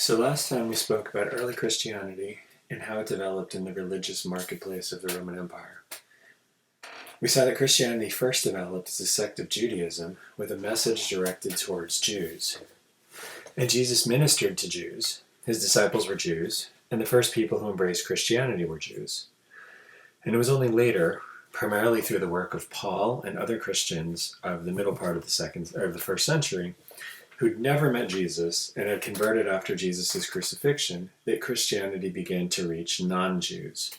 So last time we spoke about early Christianity and how it developed in the religious marketplace of the Roman Empire. We saw that Christianity first developed as a sect of Judaism with a message directed towards Jews. And Jesus ministered to Jews. His disciples were Jews, and the first people who embraced Christianity were Jews. And it was only later, primarily through the work of Paul and other Christians of the middle part of the first century, who'd never met Jesus and had converted after Jesus' crucifixion, that Christianity began to reach non-Jews.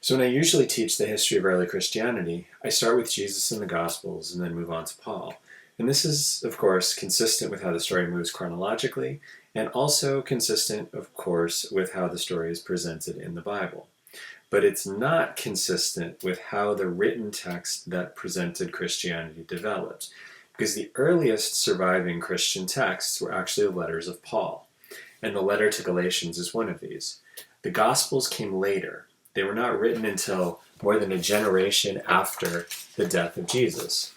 So when I usually teach the history of early Christianity, I start with Jesus in the Gospels and then move on to Paul. And this is, of course, consistent with how the story moves chronologically, and also consistent, of course, with how the story is presented in the Bible. But it's not consistent with how the written text that presented Christianity developed, because the earliest surviving Christian texts were actually the letters of Paul, and the letter to Galatians is one of these. The Gospels came later. They were not written until more than a generation after the death of Jesus.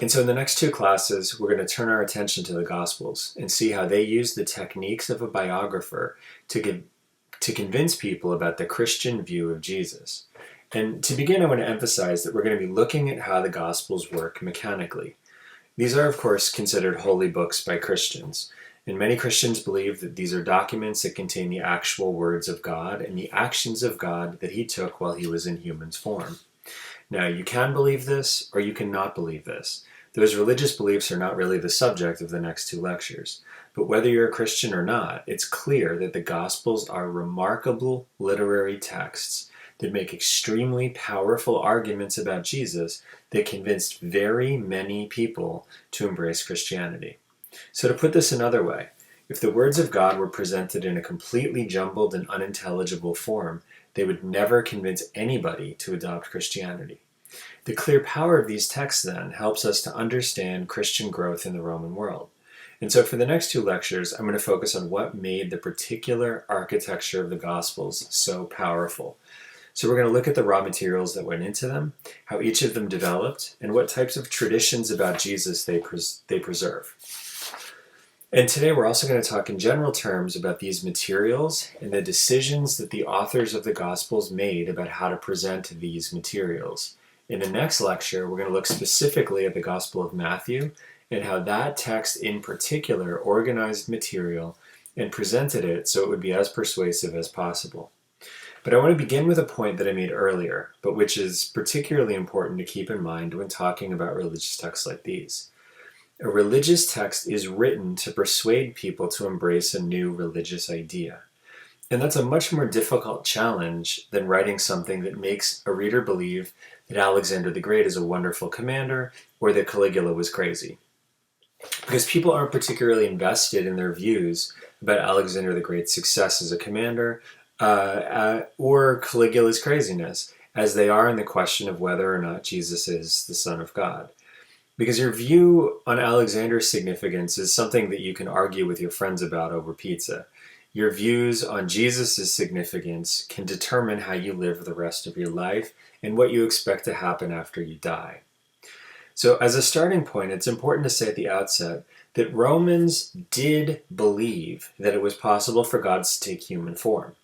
And so in the next two classes, we're going to turn our attention to the Gospels and see how they use the techniques of a biographer to convince people about the Christian view of Jesus. And to begin, I want to emphasize that we're going to be looking at how the Gospels work mechanically. These are, of course, considered holy books by Christians, and many Christians believe that these are documents that contain the actual words of God and the actions of God that he took while he was in human form. Now, you can believe this, or you cannot believe this. Those religious beliefs are not really the subject of the next two lectures. But whether you're a Christian or not, it's clear that the Gospels are remarkable literary texts that make extremely powerful arguments about Jesus that convinced very many people to embrace Christianity. So to put this another way, if the words of God were presented in a completely jumbled and unintelligible form, they would never convince anybody to adopt Christianity. The clear power of these texts, then, helps us to understand Christian growth in the Roman world. And so for the next two lectures, I'm going to focus on what made the particular architecture of the Gospels so powerful. So we're going to look at the raw materials that went into them, how each of them developed, and what types of traditions about Jesus they preserve. And today we're also going to talk in general terms about these materials and the decisions that the authors of the Gospels made about how to present these materials. In the next lecture, we're going to look specifically at the Gospel of Matthew and how that text in particular organized material and presented it so it would be as persuasive as possible. But I want to begin with a point that I made earlier, but which is particularly important to keep in mind when talking about religious texts like these. A religious text is written to persuade people to embrace a new religious idea. And that's a much more difficult challenge than writing something that makes a reader believe that Alexander the Great is a wonderful commander or that Caligula was crazy. Because people aren't particularly invested in their views about Alexander the Great's success as a commander or Caligula's craziness, as they are in the question of whether or not Jesus is the Son of God. Because your view on Alexander's significance is something that you can argue with your friends about over pizza. Your views on Jesus' significance can determine how you live the rest of your life and what you expect to happen after you die. So as a starting point, it's important to say at the outset that Romans did believe that it was possible for God to take human form.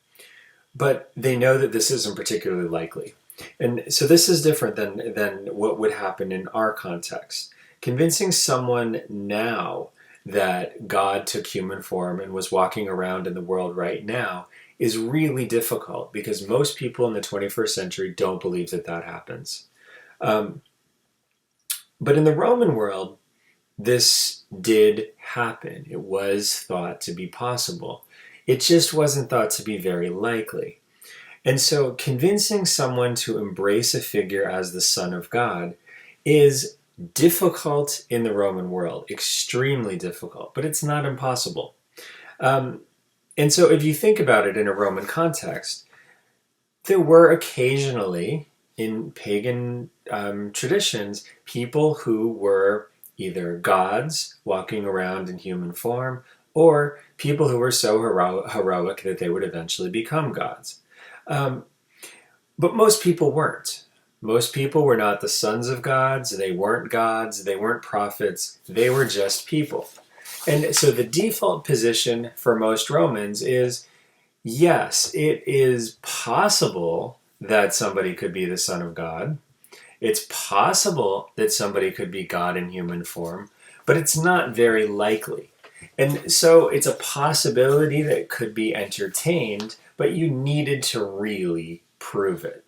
But they know that this isn't particularly likely. And so this is different than what would happen in our context. Convincing someone now that God took human form and was walking around in the world right now is really difficult because most people in the 21st century don't believe that that happens. But in the Roman world, this did happen. It was thought to be possible. It just wasn't thought to be very likely. And so convincing someone to embrace a figure as the Son of God is difficult in the Roman world, extremely difficult, but it's not impossible. And so if you think about it in a Roman context, there were occasionally in pagan traditions people who were either gods walking around in human form or people who were so heroic that they would eventually become gods. But most people weren't. Most people were not the sons of gods, they weren't prophets, they were just people. And so the default position for most Romans is, yes, it is possible that somebody could be the Son of God. It's possible that somebody could be God in human form, but it's not very likely. And so it's a possibility that could be entertained, but you needed to really prove it.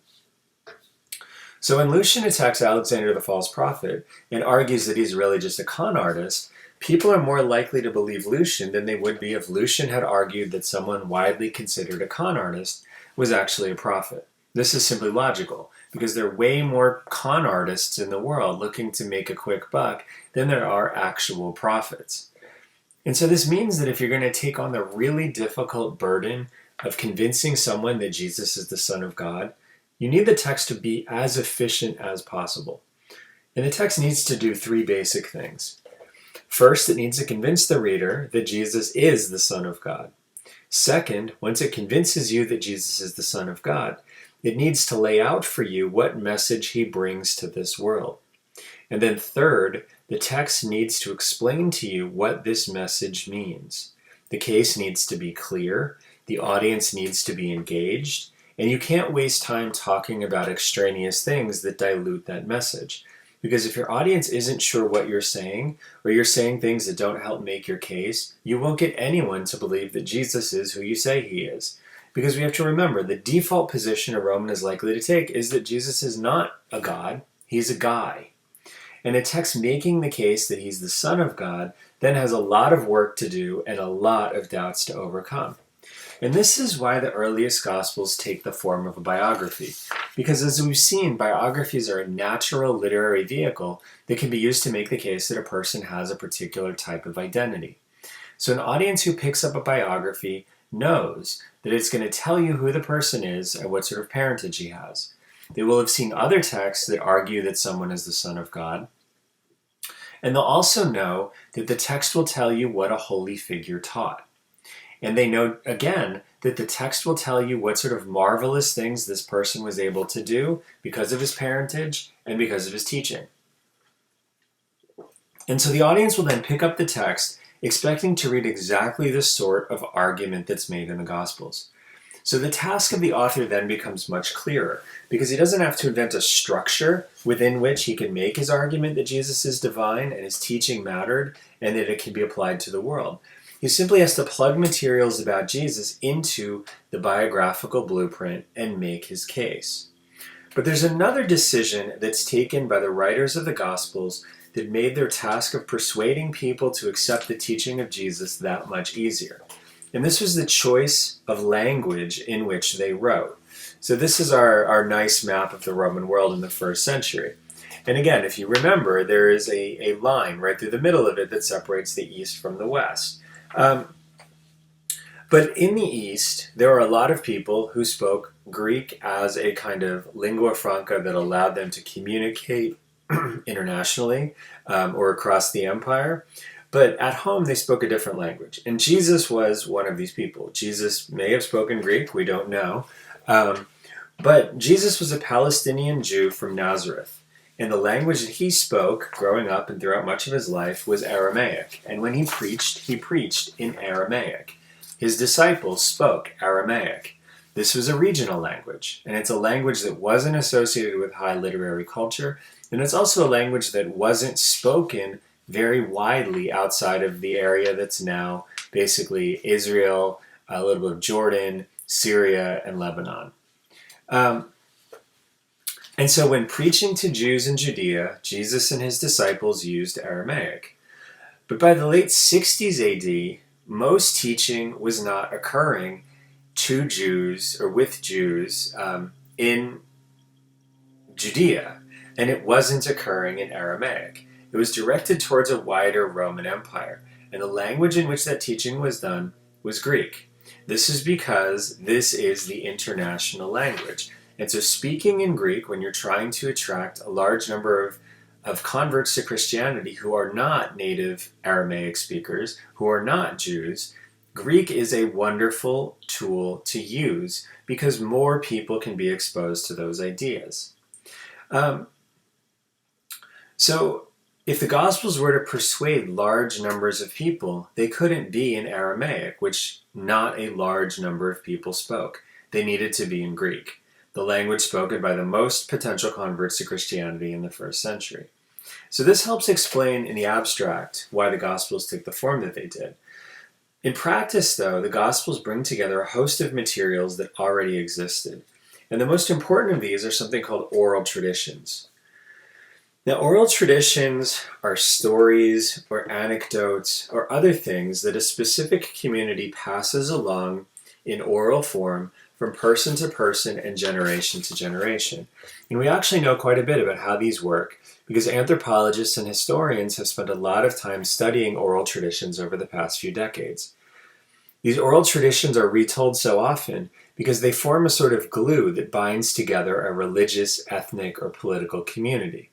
So when Lucian attacks Alexander the false prophet and argues that he's really just a con artist, people are more likely to believe Lucian than they would be if Lucian had argued that someone widely considered a con artist was actually a prophet. This is simply logical, because there are way more con artists in the world looking to make a quick buck than there are actual prophets. And so this means that if you're going to take on the really difficult burden of convincing someone that Jesus is the Son of God, you need the text to be as efficient as possible. And the text needs to do three basic things. First, it needs to convince the reader that Jesus is the Son of God. Second, once it convinces you that Jesus is the Son of God, it needs to lay out for you what message he brings to this world. And then third, the text needs to explain to you what this message means. The case needs to be clear, the audience needs to be engaged, and you can't waste time talking about extraneous things that dilute that message. Because if your audience isn't sure what you're saying, or you're saying things that don't help make your case, you won't get anyone to believe that Jesus is who you say he is. Because we have to remember, the default position a Roman is likely to take is that Jesus is not a god, he's a guy. And a text making the case that he's the Son of God then has a lot of work to do and a lot of doubts to overcome. And this is why the earliest Gospels take the form of a biography. Because as we've seen, biographies are a natural literary vehicle that can be used to make the case that a person has a particular type of identity. So an audience who picks up a biography knows that it's going to tell you who the person is and what sort of parentage he has. They will have seen other texts that argue that someone is the Son of God. And they'll also know that the text will tell you what a holy figure taught. And they know, again, that the text will tell you what sort of marvelous things this person was able to do because of his parentage and because of his teaching. And so the audience will then pick up the text expecting to read exactly the sort of argument that's made in the Gospels. So the task of the author then becomes much clearer, because he doesn't have to invent a structure within which he can make his argument that Jesus is divine and his teaching mattered and that it can be applied to the world. He simply has to plug materials about Jesus into the biographical blueprint and make his case. But there's another decision that's taken by the writers of the Gospels that made their task of persuading people to accept the teaching of Jesus that much easier. And this was the choice of language in which they wrote. So this is our nice map of the Roman world in the first century. And again, if you remember, there is a line right through the middle of it that separates the East from the West. But in the East, there are a lot of people who spoke Greek as a kind of lingua franca that allowed them to communicate internationally or across the empire. But at home, they spoke a different language. And Jesus was one of these people. Jesus may have spoken Greek, we don't know. But Jesus was a Palestinian Jew from Nazareth. And the language that he spoke growing up and throughout much of his life was Aramaic. And when he preached in Aramaic. His disciples spoke Aramaic. This was a regional language, and it's a language that wasn't associated with high literary culture, and it's also a language that wasn't spoken very widely outside of the area that's now basically Israel, a little bit of Jordan, Syria, and Lebanon. And so when preaching to Jews in Judea, Jesus and his disciples used Aramaic. But by the late 60s AD, most teaching was not occurring to Jews or with Jews in Judea, and it wasn't occurring in Aramaic. It was directed towards a wider Roman Empire, and the language in which that teaching was done was Greek. This is because this is the international language. And so speaking in Greek, when you're trying to attract a large number of converts to Christianity who are not native Aramaic speakers, who are not Jews, Greek is a wonderful tool to use because more people can be exposed to those ideas. So if the Gospels were to persuade large numbers of people, they couldn't be in Aramaic, which not a large number of people spoke. They needed to be in Greek, the language spoken by the most potential converts to Christianity in the first century. So this helps explain in the abstract why the Gospels took the form that they did. In practice, though, the Gospels bring together a host of materials that already existed. And the most important of these are something called oral traditions. Now, oral traditions are stories or anecdotes or other things that a specific community passes along in oral form from person to person and generation to generation. And we actually know quite a bit about how these work because anthropologists and historians have spent a lot of time studying oral traditions over the past few decades. These oral traditions are retold so often because they form a sort of glue that binds together a religious, ethnic, or political community.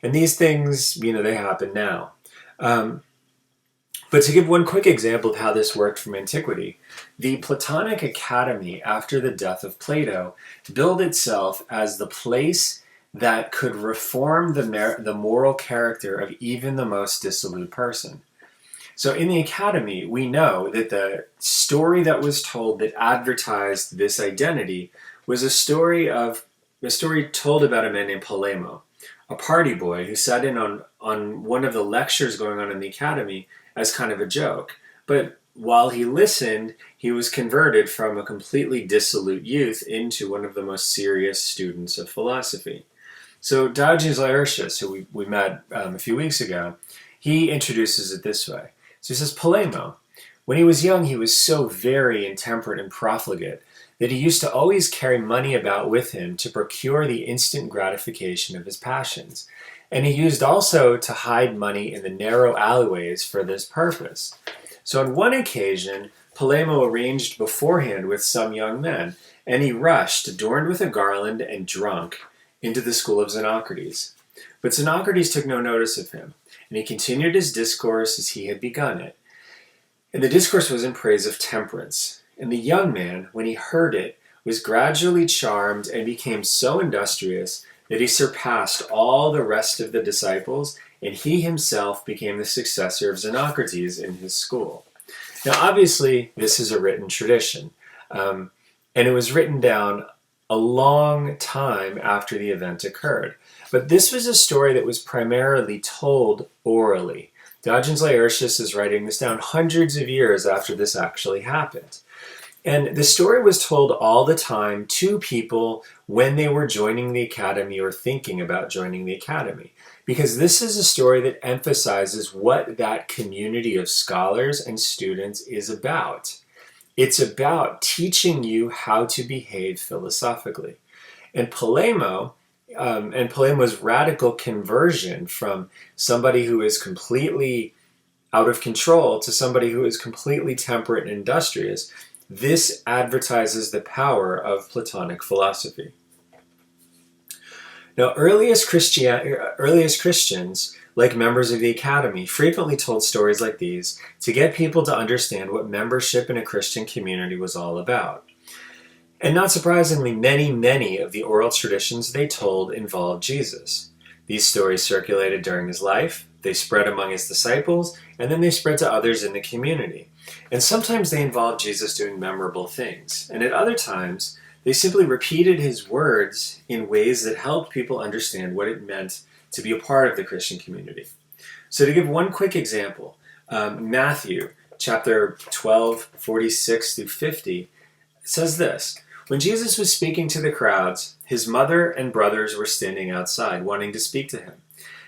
And these things, they happen now. But to give one quick example of how this worked from antiquity, the Platonic Academy, after the death of Plato, billed itself as the place that could reform the moral character of even the most dissolute person. So in the Academy, we know that the story that was told that advertised this identity was a story told about a man named Polemo, a party boy who sat in on one of the lectures going on in the Academy as kind of a joke. But while he listened, he was converted from a completely dissolute youth into one of the most serious students of philosophy. So Diogenes Laertius, who we met a few weeks ago, he introduces it this way. So he says, Polemo, when he was young, he was so very intemperate and profligate that he used to always carry money about with him to procure the instant gratification of his passions. And he used also to hide money in the narrow alleyways for this purpose. So on one occasion, Polemo arranged beforehand with some young men, and he rushed, adorned with a garland and drunk, into the school of Xenocrates. But Xenocrates took no notice of him, and he continued his discourse as he had begun it. And the discourse was in praise of temperance. And the young man, when he heard it, was gradually charmed and became so industrious that he surpassed all the rest of the disciples, and he himself became the successor of Xenocrates in his school. Now, obviously, this is a written tradition, and it was written down a long time after the event occurred. But this was a story that was primarily told orally. Diogenes Laertius is writing this down hundreds of years after this actually happened. And the story was told all the time to people when they were joining the academy or thinking about joining the academy. Because this is a story that emphasizes what that community of scholars and students is about. It's about teaching you how to behave philosophically. And Polemo's radical conversion from somebody who is completely out of control to somebody who is completely temperate and industrious, this advertises the power of Platonic philosophy. Now, earliest Christians, like members of the Academy, frequently told stories like these to get people to understand what membership in a Christian community was all about. And not surprisingly, many of the oral traditions they told involved Jesus. These stories circulated during his life, they spread among his disciples, and then they spread to others in the community. And sometimes they involved Jesus doing memorable things, and at other times, they simply repeated his words in ways that helped people understand what it meant to be a part of the Christian community. So to give one quick example, Matthew chapter 12, 46 through 50 says this: When Jesus was speaking to the crowds, his mother and brothers were standing outside, wanting to speak to him.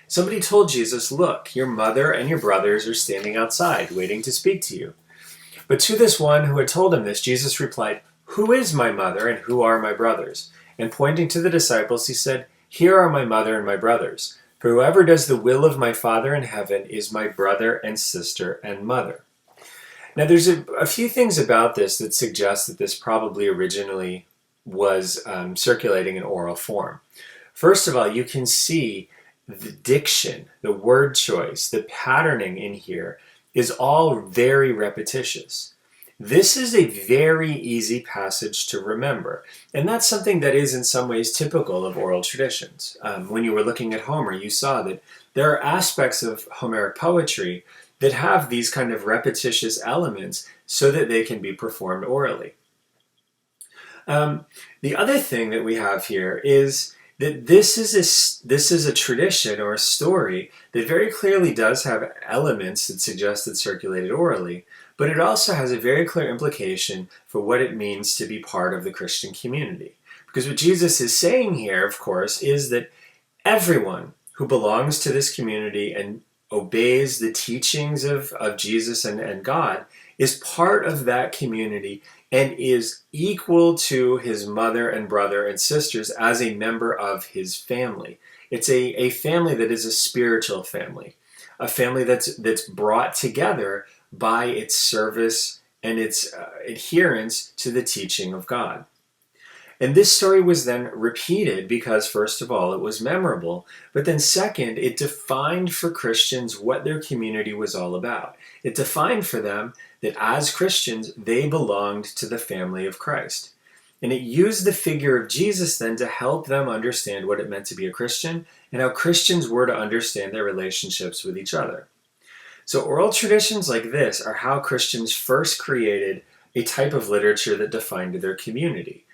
Somebody told Jesus, "Look, your mother and your brothers are standing outside, waiting to speak to you." But to this one who had told him this, Jesus replied, "Who is my mother and who are my brothers?" And pointing to the disciples, he said, "Here are my mother and my brothers. For whoever does the will of my Father in heaven is my brother and sister and mother." Now, there's a few things about this that suggest that this probably originally was circulating in oral form. First of all, you can see the diction, the word choice, the patterning in here is all very repetitious. This is a very easy passage to remember, and that's something that is in some ways typical of oral traditions. When you were looking at Homer, you saw that there are aspects of Homeric poetry that have these kind of repetitious elements so that they can be performed orally. The other thing that we have here is that this is a tradition or a story that very clearly does have elements that suggest it's circulated orally, but it also has a very clear implication for what it means to be part of the Christian community. Because what Jesus is saying here, of course, is that everyone who belongs to this community and obeys the teachings of Jesus and God is part of that community and is equal to his mother and brother and sisters as a member of his family. It's a family that is a spiritual family, a family that's brought together by its service and its adherence to the teaching of God. And this story was then repeated because, first of all, it was memorable, but then second, it defined for Christians what their community was all about. It defined for them that as Christians, they belonged to the family of Christ. And it used the figure of Jesus then to help them understand what it meant to be a Christian and how Christians were to understand their relationships with each other. So oral traditions like this are how Christians first created a type of literature that defined their community.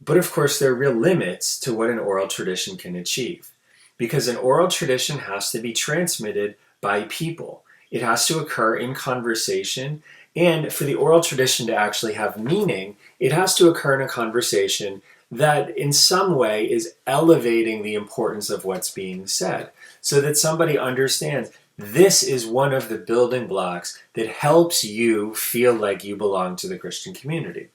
But of course, there are real limits to what an oral tradition can achieve, because an oral tradition has to be transmitted by people. It has to occur in conversation, and for the oral tradition to actually have meaning, it has to occur in a conversation that in some way is elevating the importance of what's being said, so that somebody understands this is one of the building blocks that helps you feel like you belong to the Christian community.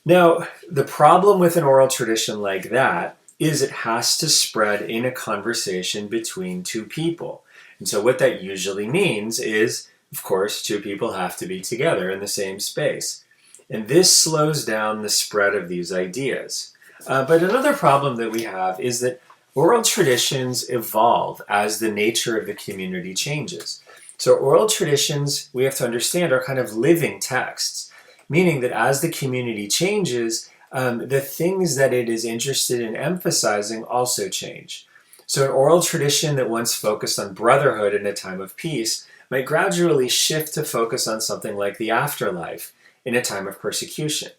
Now, the problem with an oral tradition like that is it has to spread in a conversation between two people. And so what that usually means is, of course, two people have to be together in the same space. And this slows down the spread of these ideas. But another problem that we have is that oral traditions evolve as the nature of the community changes. So oral traditions, we have to understand, are kind of living texts. Meaning that as the community changes, the things that it is interested in emphasizing also change. So an oral tradition that once focused on brotherhood in a time of peace might gradually shift to focus on something like the afterlife in a time of persecution.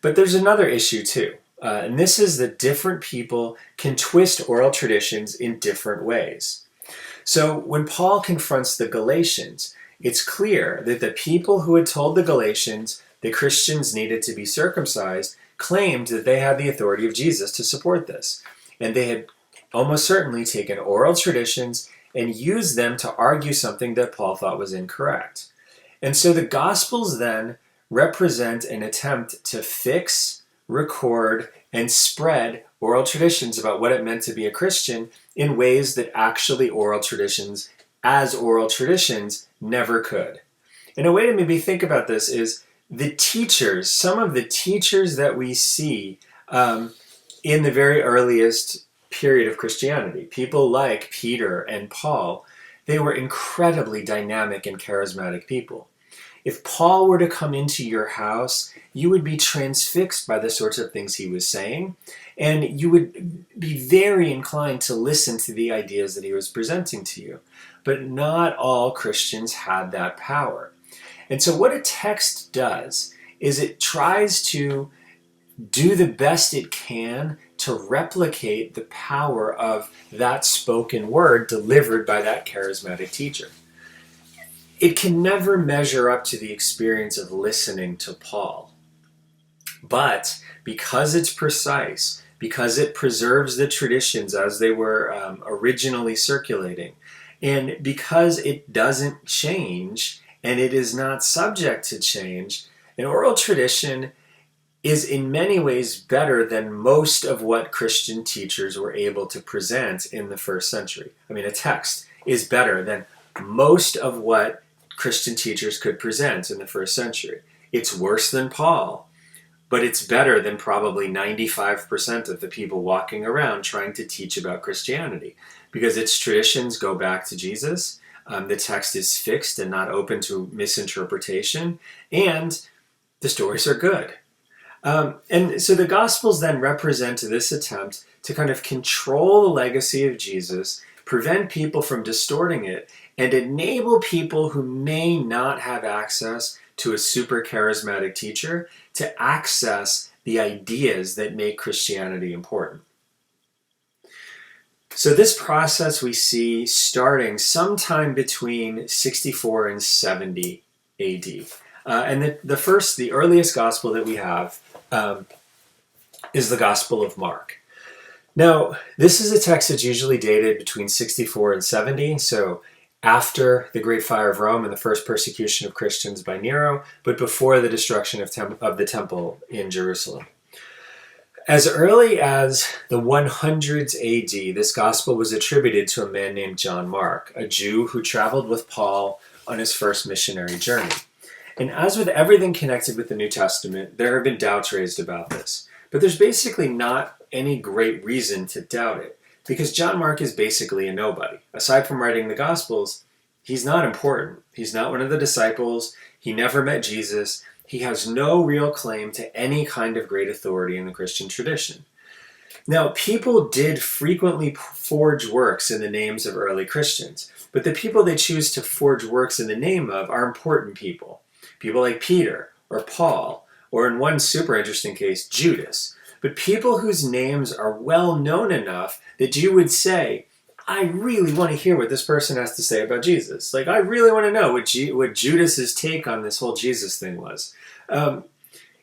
But there's another issue too, and this is that different people can twist oral traditions in different ways. So when Paul confronts the Galatians, it's clear that the people who had told the Galatians that Christians needed to be circumcised claimed that they had the authority of Jesus to support this. And they had almost certainly taken oral traditions and used them to argue something that Paul thought was incorrect. And so the Gospels then represent an attempt to fix, record, and spread oral traditions about what it meant to be a Christian in ways that actually oral traditions, as oral traditions, never could. And a way to maybe think about this is the teachers, some of the teachers that we see in the very earliest period of Christianity, people like Peter and Paul, they were incredibly dynamic and charismatic people. If Paul were to come into your house, you would be transfixed by the sorts of things he was saying, and you would be very inclined to listen to the ideas that he was presenting to you. But not all Christians had that power. And so what a text does is it tries to do the best it can to replicate the power of that spoken word delivered by that charismatic teacher. It can never measure up to the experience of listening to Paul. But because it's precise, because it preserves the traditions as they were originally circulating, and because it doesn't change and it is not subject to change, an oral tradition is in many ways better than most of what Christian teachers were able to present in the first century. I mean, a text is better than most of what Christian teachers could present in the first century. It's worse than Paul, but it's better than probably 95% of the people walking around trying to teach about Christianity, because its traditions go back to Jesus. The text is fixed and not open to misinterpretation, and the stories are good. And so the Gospels then represent this attempt to kind of control the legacy of Jesus, prevent people from distorting it, and enable people who may not have access to a super charismatic teacher to access the ideas that make Christianity important. So this process we see starting sometime between 64 and 70 AD. And the earliest gospel that we have is the Gospel of Mark. Now, this is a text that's usually dated between 64 and 70, so after the Great Fire of Rome and the first persecution of Christians by Nero, but before the destruction of the temple in Jerusalem. As early as the 100s AD, this gospel was attributed to a man named John Mark, a Jew who traveled with Paul on his first missionary journey. And as with everything connected with the New Testament, there have been doubts raised about this. But there's basically not any great reason to doubt it, because John Mark is basically a nobody. Aside from writing the Gospels, he's not important. He's not one of the disciples. He never met Jesus. He has no real claim to any kind of great authority in the Christian tradition. Now, people did frequently forge works in the names of early Christians, but the people they choose to forge works in the name of are important people. People like Peter or Paul, or in one super interesting case, Judas. But people whose names are well known enough that you would say, I really want to hear what this person has to say about Jesus. Like, I really want to know what Judas's take on this whole Jesus thing was.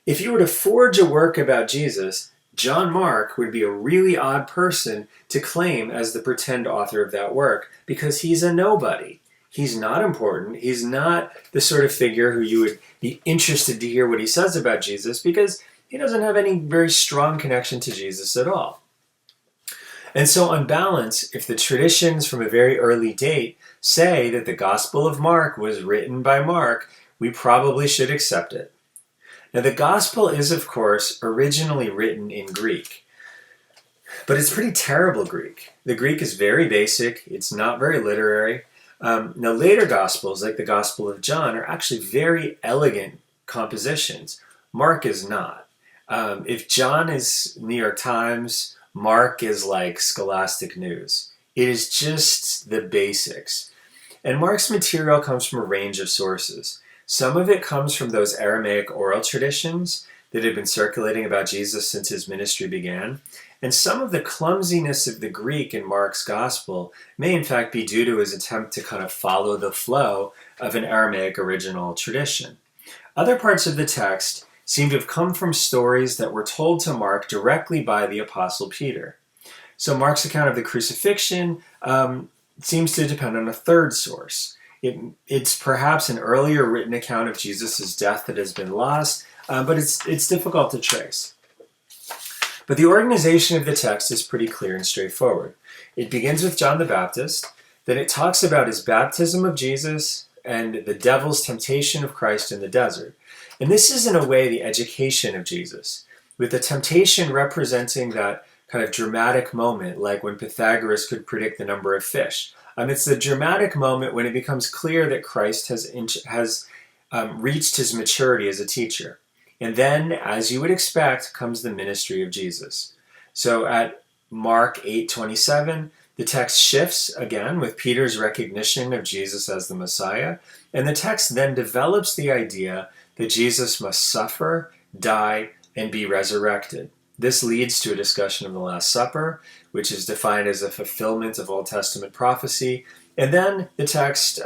If you were to forge a work about Jesus, John Mark would be a really odd person to claim as the pretend author of that work, because he's a nobody. He's not important. He's not the sort of figure who you would be interested to hear what he says about Jesus, because he doesn't have any very strong connection to Jesus at all. And so on balance, if the traditions from a very early date say that the Gospel of Mark was written by Mark, we probably should accept it. Now, the Gospel is, of course, originally written in Greek, but it's pretty terrible Greek. The Greek is very basic. It's not very literary. Now, later Gospels, like the Gospel of John, are actually very elegant compositions. Mark is not. If John is New York Times, Mark is like Scholastic News. It is just the basics. And Mark's material comes from a range of sources. Some of it comes from those Aramaic oral traditions that had been circulating about Jesus since his ministry began. And some of the clumsiness of the Greek in Mark's gospel may in fact be due to his attempt to kind of follow the flow of an Aramaic original tradition. Other parts of the text seem to have come from stories that were told to Mark directly by the Apostle Peter. So Mark's account of the crucifixion seems to depend on a third source. It's perhaps an earlier written account of Jesus' death that has been lost, but it's difficult to trace. But the organization of the text is pretty clear and straightforward. It begins with John the Baptist, then it talks about his baptism of Jesus and the devil's temptation of Christ in the desert. And this is in a way the education of Jesus, with the temptation representing that kind of dramatic moment, like when Pythagoras could predict the number of fish. It's the dramatic moment when it becomes clear that Christ has reached his maturity as a teacher. And then, as you would expect, comes the ministry of Jesus. So at Mark 8:27, the text shifts again with Peter's recognition of Jesus as the Messiah. And the text then develops the idea that Jesus must suffer, die, and be resurrected. This leads to a discussion of the Last Supper, which is defined as a fulfillment of Old Testament prophecy. And then the text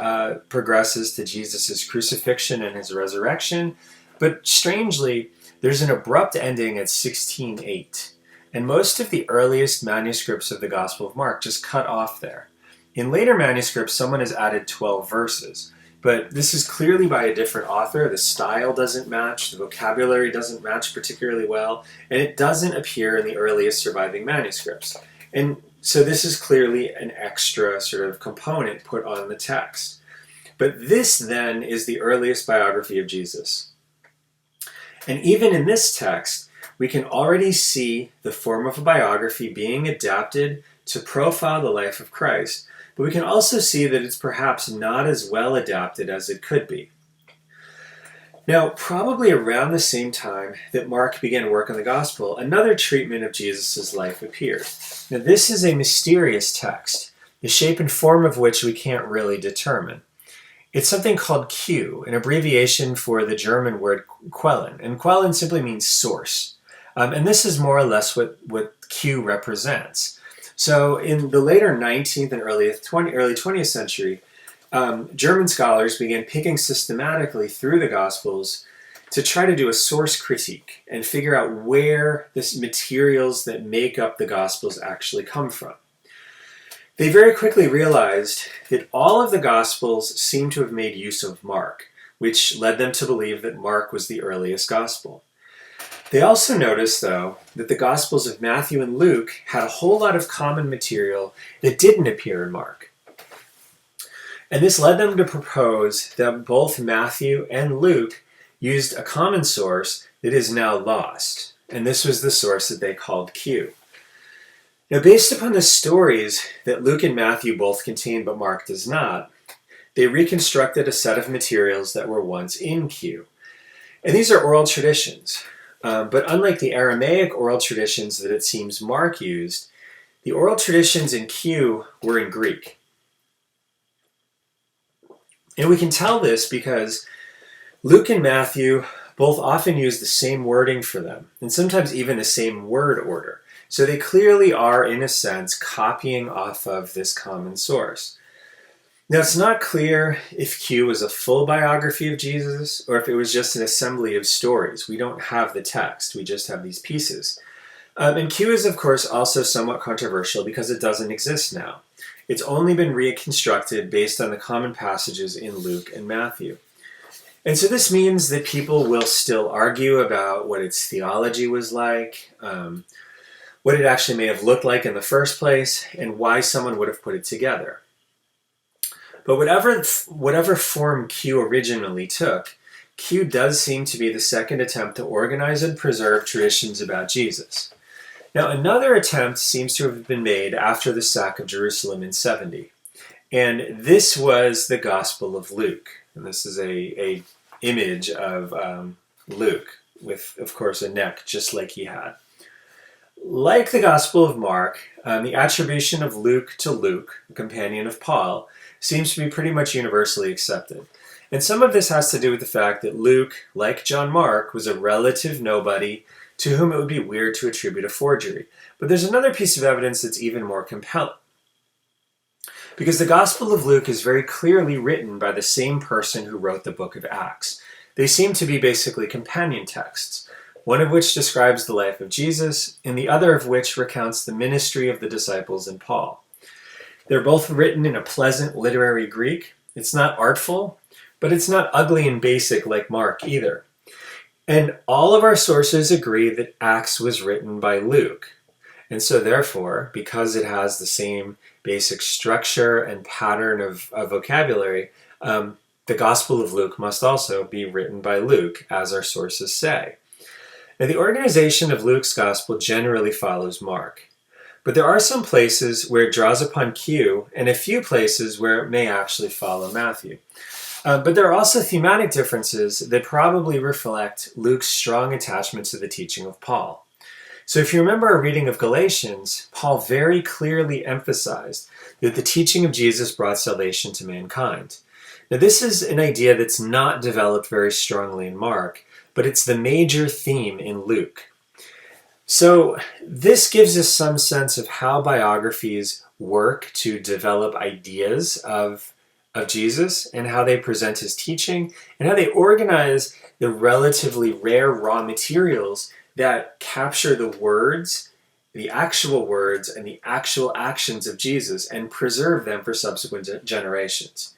progresses to Jesus' crucifixion and his resurrection. But strangely, there's an abrupt ending at 16:8. And most of the earliest manuscripts of the Gospel of Mark just cut off there. In later manuscripts, someone has added 12 verses. But this is clearly by a different author. The style doesn't match, the vocabulary doesn't match particularly well, and it doesn't appear in the earliest surviving manuscripts. And so this is clearly an extra sort of component put on the text. But this then is the earliest biography of Jesus. And even in this text, we can already see the form of a biography being adapted to profile the life of Christ, but we can also see that it's perhaps not as well adapted as it could be. Now, probably around the same time that Mark began work on the gospel, another treatment of Jesus' life appeared. Now, this is a mysterious text, the shape and form of which we can't really determine. It's something called Q, an abbreviation for the German word Quellen, and Quellen simply means source. And this is more or less what Q represents. So in the later 19th and early 20th century, German scholars began picking systematically through the Gospels to try to do a source critique and figure out where the materials that make up the Gospels actually come from. They very quickly realized that all of the Gospels seemed to have made use of Mark, which led them to believe that Mark was the earliest Gospel. They also noticed, though, that the Gospels of Matthew and Luke had a whole lot of common material that didn't appear in Mark. And this led them to propose that both Matthew and Luke used a common source that is now lost. And this was the source that they called Q. Now, based upon the stories that Luke and Matthew both contain but Mark does not, they reconstructed a set of materials that were once in Q. And these are oral traditions. But unlike the Aramaic oral traditions that it seems Mark used, the oral traditions in Q were in Greek. And we can tell this because Luke and Matthew both often use the same wording for them, and sometimes even the same word order. So they clearly are, in a sense, copying off of this common source. Now, it's not clear if Q was a full biography of Jesus or if it was just an assembly of stories. We don't have the text, we just have these pieces. And Q is, of course, also somewhat controversial because it doesn't exist now. It's only been reconstructed based on the common passages in Luke and Matthew. And so this means that people will still argue about what its theology was like, what it actually may have looked like in the first place, and why someone would have put it together. But whatever form Q originally took, Q does seem to be the second attempt to organize and preserve traditions about Jesus. Now, another attempt seems to have been made after the sack of Jerusalem in 70. And this was the Gospel of Luke. And this is a image of Luke with, of course, a neck just like he had. Like the Gospel of Mark, the attribution of Luke to Luke, the companion of Paul, seems to be pretty much universally accepted. And some of this has to do with the fact that Luke, like John Mark, was a relative nobody to whom it would be weird to attribute a forgery. But there's another piece of evidence that's even more compelling. Because the Gospel of Luke is very clearly written by the same person who wrote the book of Acts. They seem to be basically companion texts, one of which describes the life of Jesus, and the other of which recounts the ministry of the disciples and Paul. They're both written in a pleasant literary Greek. It's not artful, but it's not ugly and basic like Mark either. And all of our sources agree that Acts was written by Luke. And so therefore, because it has the same basic structure and pattern of vocabulary, the Gospel of Luke must also be written by Luke, as our sources say. Now, the organization of Luke's Gospel generally follows Mark. But there are some places where it draws upon Q, and a few places where it may actually follow Matthew. But there are also thematic differences that probably reflect Luke's strong attachment to the teaching of Paul. So if you remember our reading of Galatians, Paul very clearly emphasized that the teaching of Jesus brought salvation to mankind. Now, this is an idea that's not developed very strongly in Mark, but it's the major theme in Luke. So this gives us some sense of how biographies work to develop ideas of Jesus and how they present his teaching and how they organize the relatively rare raw materials that capture the words, the actual words, and the actual actions of Jesus and preserve them for subsequent generations.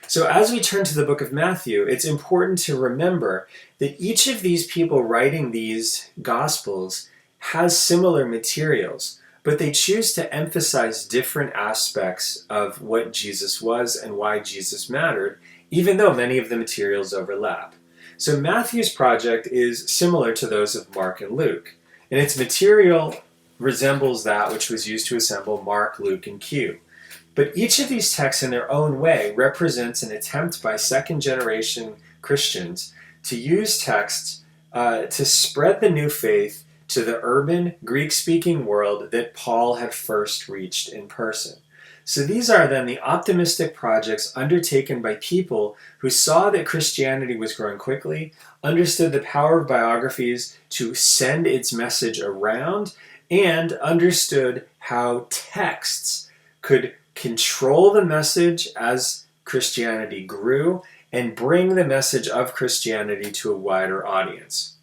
So as we turn to the book of Matthew, it's important to remember that each of these people writing these Gospels has similar materials, but they choose to emphasize different aspects of what Jesus was and why Jesus mattered, even though many of the materials overlap. So Matthew's project is similar to those of Mark and Luke, and its material resembles that which was used to assemble Mark, Luke, and Q. But each of these texts, in their own way, represents an attempt by second-generation Christians to use texts to spread the new faith to the urban Greek-speaking world that Paul had first reached in person. So these are then the optimistic projects undertaken by people who saw that Christianity was growing quickly, understood the power of biographies to send its message around, and understood how texts could control the message as Christianity grew and bring the message of Christianity to a wider audience.